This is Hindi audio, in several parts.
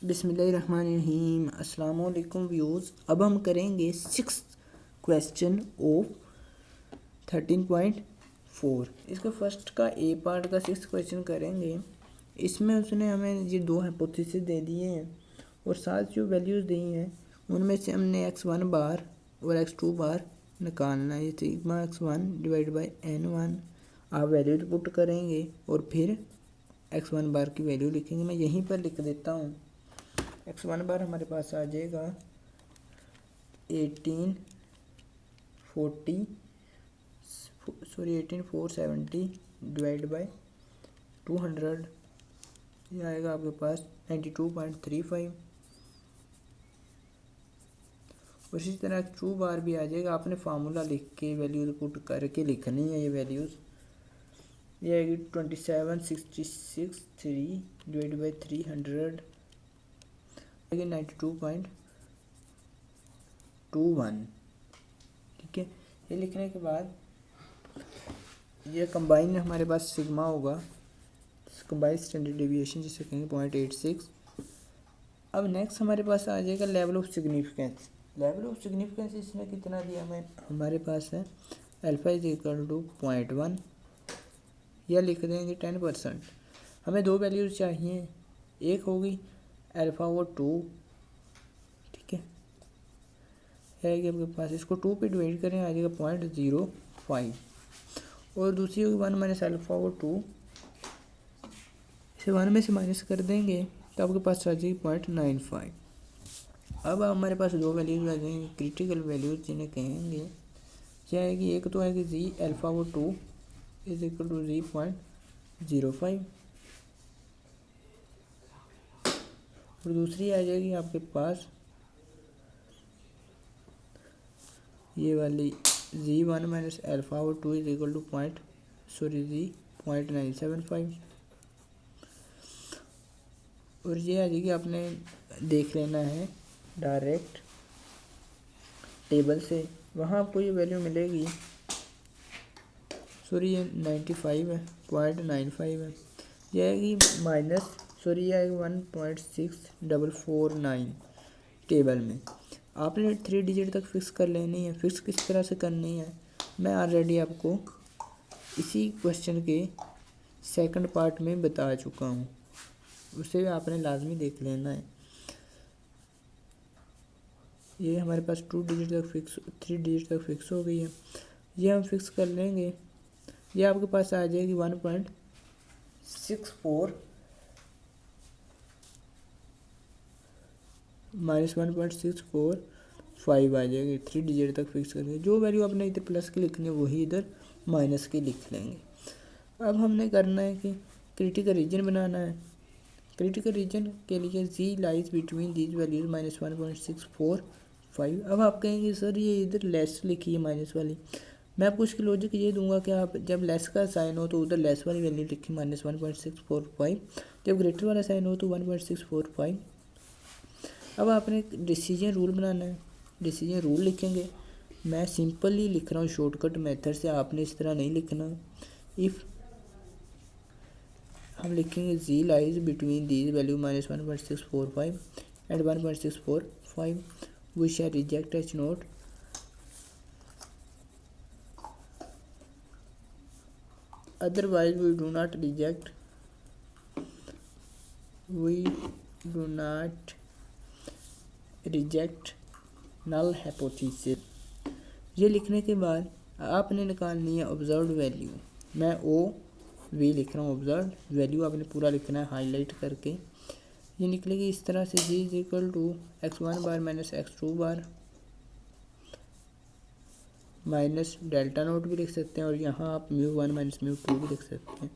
बिस्मिल्लाहिर्रहमानिर्रहीम। अस्सलाम वालेकुम व्यूज़। अब हम करेंगे 6th क्वेश्चन ऑफ 13.4। इसका फर्स्ट का ए पार्ट का 6th क्वेश्चन करेंगे। इसमें उसने हमें ये दो हाइपोथेसिस दे दिए हैं और साथ जो वैल्यूज़ दी हैं उनमें से हमने x1 बार और x2 बार निकालना है। Sigma x1 divide by n1 आप वैल्यू पुट करेंगे और फिर x1 बार की वैल्यू लिखेंगे। मैं यहीं पर लिख देता हूँ। x1 बार हमारे पास आ जाएगा 18470 डिवाइड बाई 200, ये आएगा आपके पास 92.35। और इसी तरह x2 बार भी आ जाएगा। आपने फार्मूला लिख के वैल्यूज पुट करके लिखनी है ये वैल्यूज़। ये आएगी 27663 डिवाइड बाई 300 आएगी 92.21। ठीक है, ये लिखने के बाद ये कंबाइन हमारे पास सिग्मा होगा, कंबाइन स्टैंडर्ड डेविएशन जिसे कहेंगे 0.86। अब नेक्स्ट हमारे पास आ जाएगा level of significance. Level of significance इसने कितना दिया हमें, हमारे पास है अल्फा इज इक्वल टू 0.1 या लिख देंगे 10%। हमें दो वैल्यूज चाहिए, एक होगी अल्फा और 2। ठीक है, आपके पास इसको 2 पे डिवाइड करें आ जाएगा 0.05 और दूसरी होगी 1 माइनस अल्फा और 2। इसे 1 में से माइनस कर देंगे तो आपके पास आ जाएगी 0.95। अब हमारे पास दो वैल्यूज आ जाएंगी क्रिटिकल वैल्यूज जिन्हें कहेंगे। क्या आएगी, एक तो आएगी जी अल्फा और 2 इज इक्वल टू 0.05 और दूसरी आ जाएगी आपके पास ये वाली z1 माइनस अल्फा और 2 इज इक्वल टू 0.975 और ये आ जाएगी। आपने देख लेना है डायरेक्ट टेबल से, वहाँ आपको ये वैल्यू मिलेगी। ये 95 है, 0.95 है। ये आएगी माइनस ये आएगी 1.6449 टेबल में। आपने 3 डिजिट तक फिक्स कर लेनी है। फिक्स किस तरह से करनी है मैं ऑलरेडी आपको इसी क्वेश्चन के सेकंड पार्ट में बता चुका हूँ, उसे आपने लाजमी देख लेना है। ये हमारे पास 2 डिजिट तक फिक्स, 3 डिजिट तक फिक्स हो गई है। ये हम फिक्स कर लेंगे। ये आपके पास आ जाएगी 1.64 माइनस 1.645 आ जाएगी। 3 डिजिट तक फिक्स करेंगे। जो वैल्यू आपने इधर प्लस की लिखनी है वही इधर माइनस की लिख लेंगे। अब हमने करना है कि क्रिटिकल रीजन बनाना है। क्रिटिकल रीजन के लिए G lies between these values minus 1.645। अब आप कहेंगे सर ये इधर लेस लिखी है माइनस वाली। मैं आपको इसकी लॉजिक ये दूंगा कि आप जब लेस का साइन हो तो उधर लेस वाली वैल्यू लिखी माइनस 1.645, जब ग्रेटर वाला साइन हो तो 1.645। अब आपने डिसीजन रूल बनाना है। डिसीजन रूल लिखेंगे। मैं सिंपली लिख रहा हूँ शॉर्टकट मेथड से, आपने इस तरह नहीं लिखना। इफ़ हम लिखेंगे G lies between these value minus 1.645 and 1.645 we shall reject H naught otherwise we do not reject null hypothesis। ये लिखने के बाद आपने निकालनी है ऑब्जर्व्ड वैल्यू। मैं ओ वी लिख रहा हूँ, ऑब्जर्व्ड वैल्यू आपने पूरा लिखना है हाईलाइट करके। ये निकलेगी इस तरह से G is equal to x1 bar minus x2 bar minus delta naught भी लिख सकते हैं और यहाँ आप μ1 माइनस μ2 भी लिख सकते हैं।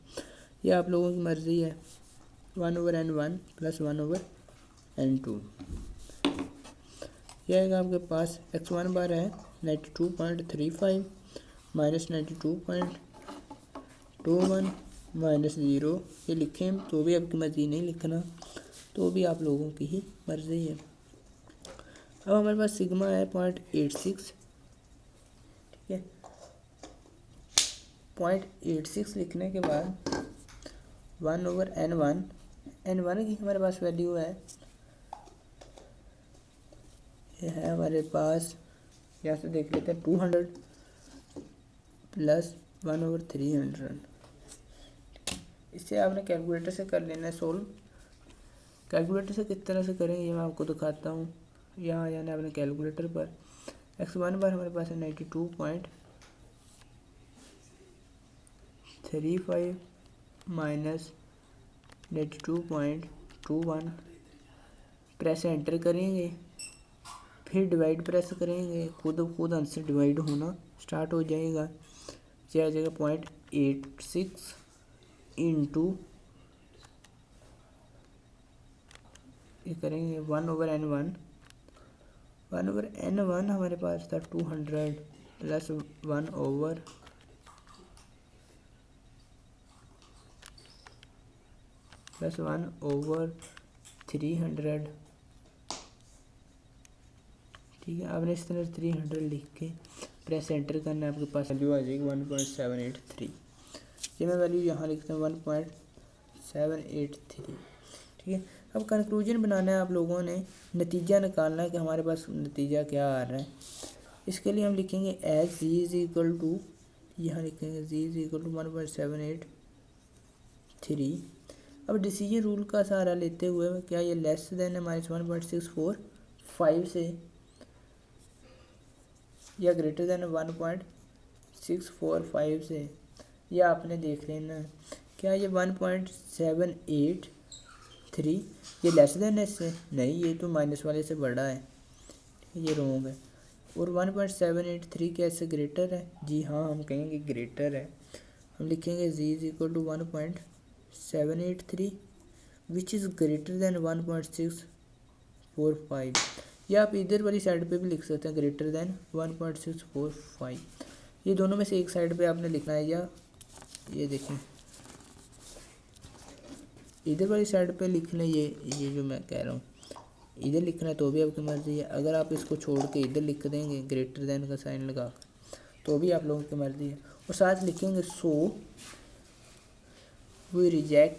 ये आप लोगों की मर्ज़ी है। 1/n1 plus 1/n2। यह आएगा आपके पास x1 बार है 92.35 माइनस 92.21 माइनस 0। ये लिखें तो भी आपकी मर्ज़ी, नहीं लिखना तो भी आप लोगों की ही मर्ज़ी है। अब हमारे पास सिग्मा है 0.86। ठीक है, 0.86 लिखने के बाद 1/n1 की हमारे पास वैल्यू है ये है हमारे पास, यहाँ से देख लेते हैं 200 प्लस 1/300। इसे आपने कैलकुलेटर से कर लेना है सोल्व। कैलकुलेटर से किस तरह से करेंगे ये मैं आपको दिखाता हूँ। यहाँ जाना है अपने कैलकुलेटर पर। x1 बार हमारे पास है 92.35 माइनस 92.21। प्रेस एंटर करेंगे, फिर डिवाइड प्रेस करेंगे, खुद आंसर डिवाइड होना स्टार्ट हो जाएगा। यह आ जाएगा 0.86 इंटू ये करेंगे 1/n1। 1/n1 हमारे पास था 200 प्लस 1/300 ठीक है। आपने इस तरह 300 लिख के प्रेस एंटर करना है, आपके पास वैल्यू आ जाएगी 1.783। ये मैं वैल्यू यहाँ लिखता हूँ 1.783। ठीक है। अब कंक्लूजन बनाना है आप लोगों ने, नतीजा निकालना है कि हमारे पास नतीजा क्या आ रहा है। इसके लिए हम लिखेंगे as z is equal to, यहाँ लिखेंगे z इज इक्वल टू 1.783। अब डिसीजन रूल का सहारा लेते हुए क्या ये लेस देन है -1.645 से या ग्रेटर देन 1.645 से, या आपने देख लेना है क्या ये 1.783 ये लेस देन है इससे, नहीं ये तो माइनस वाले से बड़ा है, ये रॉन्ग है। और 1.783 क्या इससे ग्रेटर है? जी हाँ, हम कहेंगे ग्रेटर है। हम लिखेंगे z is equal to 1.783 which is greater than 1.645, या आप इधर वाली साइड पे भी लिख सकते हैं ग्रेटर देन 1.645। ये दोनों में से एक साइड पे आपने लिखना है, या ये देखें इधर वाली साइड पे लिखना है। ये जो मैं कह रहा हूँ इधर लिखना है तो भी आपकी मर्ज़ी है। अगर आप इसको छोड़ के इधर लिख देंगे ग्रेटर देन का साइन लगा तो भी आप लोगों की मर्ज़ी है। और साथ लिखेंगे so we reject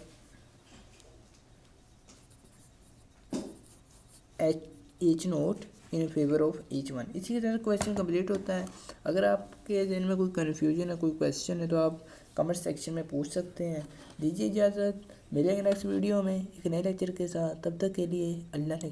H naught in favour of H one. इसी की तरह क्वेश्चन कंप्लीट होता है। अगर आपके दिन में कोई कन्फ्यूजन है, कोई क्वेश्चन है तो आप कमेंट सेक्शन में पूछ सकते हैं। दीजिए इजाज़त, मिलेंगे नेक्स्ट वीडियो में एक नए लेक्चर के साथ। तब तक के लिए अल्लाह ने